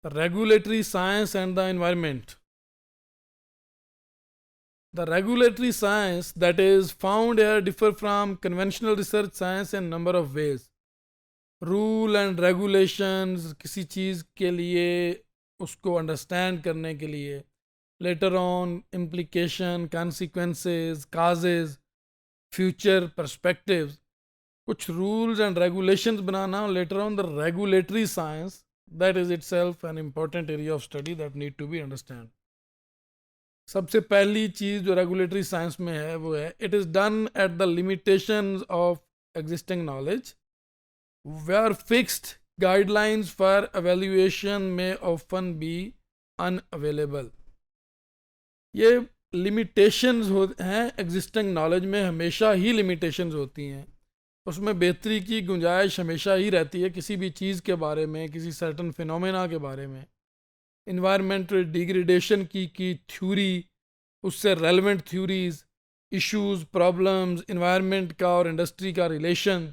Regulatory science and the environment. The regulatory science that is found here differ from conventional research science in number of ways. Rule and regulations किसी चीज़ के लिए उसको understand करने के लिए, later on implication, consequences, causes, future perspectives, कुछ rules and regulations बनाना, later on the regulatory science that is itself an important area of study that need to be understand. सबसे पहली चीज़ जो रेगुलेटरी साइंस में है वो है it is done at the limitations of existing knowledge where fixed guidelines for evaluation may often be unavailable. ये limitations हैं existing knowledge में, हमेशा ही limitations होती हैं, उसमें बेहतरी की गुंजाइश हमेशा ही रहती है किसी भी चीज़ के बारे में, किसी सर्टन फिनोमेना के बारे में. इन्वायरमेंटल डिग्रेडेशन की थ्योरी, उससे relevant theories, issues, problems, environment का और इंडस्ट्री का रिलेशन,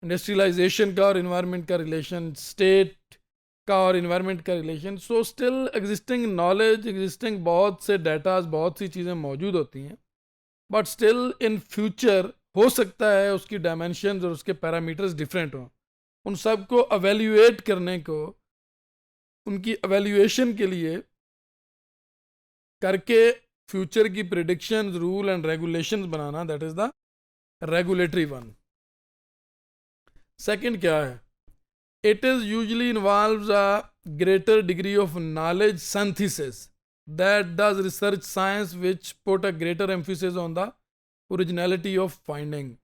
इंडस्ट्रियलाइजेशन का और इन्वायरमेंट का रिलेशन, स्टेट का और इन्वायरमेंट का relation. So still existing knowledge, existing बहुत से डेटाज, बहुत सी चीज़ें मौजूद होती हैं, बट स्टिल इन फ्यूचर हो सकता है उसकी डायमेंशंस और उसके पैरामीटर्स डिफरेंट हों. उन सब को एवेल्यूएट करने को, उनकी एवेल्यूएशन के लिए करके फ्यूचर की predictions, rule and regulations banana, that is the regulatory one. Second क्या है? It is usually involves a greater degree of knowledge synthesis that does research science which put a greater emphasis on the originality of finding,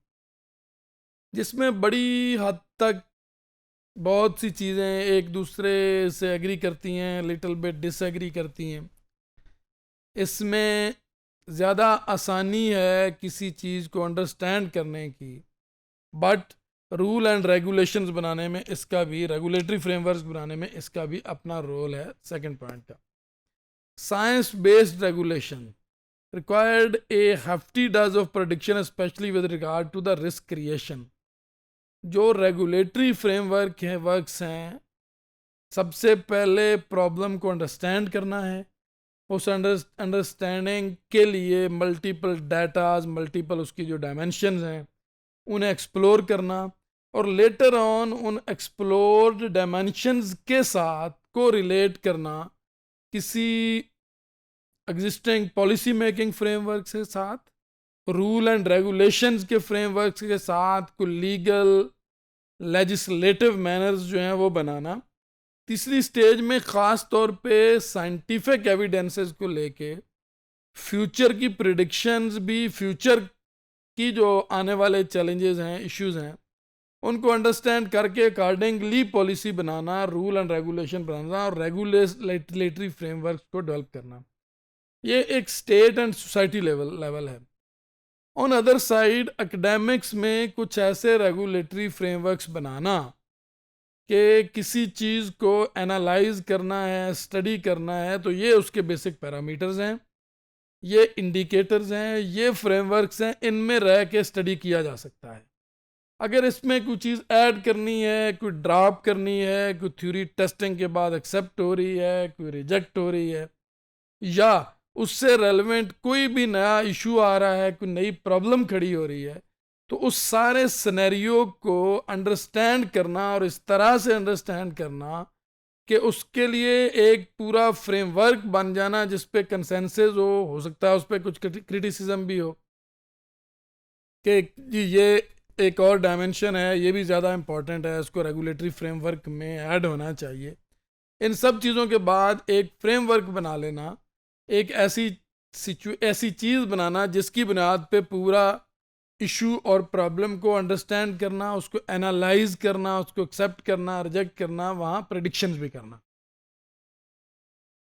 जिसमें बड़ी हद तक बहुत सी चीज़ें एक दूसरे से एग्री करती हैं, लिटिल बिट डिसएग्री करती हैं. इसमें ज़्यादा आसानी है किसी चीज़ को अंडरस्टैंड करने की, बट रूल एंड रेगुलेशंस बनाने में इसका भी, रेगुलेटरी फ्रेमवर्क बनाने में इसका भी अपना रोल है. सेकंड पॉइंट का, science based regulation required a hefty dose of prediction especially with regard to the risk creation. जो रेगुलेटरी फ्रेमवर्क है, वर्क्स हैं, सबसे पहले प्रॉब्लम को अंडरस्टैंड करना है, उस अंडरस्टैंडिंग के लिए मल्टीपल डाटाज, मल्टीपल उसकी जो डायमेंशंस हैं उन्हें एक्सप्लोर करना, और लेटर ऑन उन एक्सप्लोर्ड डायमेंशंस के साथ को रिलेट करना किसी एग्जिस्टिंग पॉलिसी मेकिंग फ्रेमवर्क के साथ, रूल एंड रेगुलेशंस के फ्रेमवर्क के साथ, को लीगल लेजिस्लेटिव मैनर्स जो हैं वो बनाना. तीसरी स्टेज में ख़ास तौर पे साइंटिफिक एविडेंसेस को लेके फ्यूचर की प्रिडिक्शंस भी, फ्यूचर की जो आने वाले चैलेंजेस हैं, इश्यूज हैं, उनको अंडरस्टैंड करके अकॉर्डिंगली पॉलिसी बनाना, रूल एंड रेगुलेशन बनाना और रेगुलेटरी फ्रेमवर्क को डेवलप करना. ये एक स्टेट एंड सोसाइटी लेवल है. ऑन अदर साइड एकेडमिक्स में कुछ ऐसे रेगुलेटरी फ्रेमवर्क्स बनाना कि किसी चीज़ को एनालाइज करना है, स्टडी करना है, तो ये उसके बेसिक पैरामीटर्स हैं, ये इंडिकेटर्स हैं, ये फ्रेमवर्क्स हैं, इनमें रह के स्टडी किया जा सकता है. अगर इसमें कोई चीज़ ऐड करनी है, कोई ड्रॉप करनी है, कोई थ्योरी टेस्टिंग के बाद एक्सेप्ट हो रही है, कोई रिजेक्ट हो रही है, या उससे रेलेवेंट कोई भी नया इशू आ रहा है, कोई नई प्रॉब्लम खड़ी हो रही है, तो उस सारे सिनेरियो को अंडरस्टैंड करना और इस तरह से अंडरस्टैंड करना कि उसके लिए एक पूरा फ्रेमवर्क बन जाना जिस पे कंसेंसस हो सकता है उस पर कुछ क्रिटिसिज्म भी हो कि जी ये एक और डायमेंशन है, ये भी ज़्यादा इम्पॉर्टेंट है, इसको रेगुलेटरी फ्रेमवर्क में ऐड होना चाहिए. इन सब चीज़ों के बाद एक फ्रेमवर्क बना लेना, एक ऐसी चीज़ बनाना जिसकी बुनियाद पे पूरा इशू और प्रॉब्लम को अंडरस्टैंड करना, उसको एनालाइज करना, उसको एक्सेप्ट करना, रिजेक्ट करना, वहाँ प्रेडिक्शंस भी करना.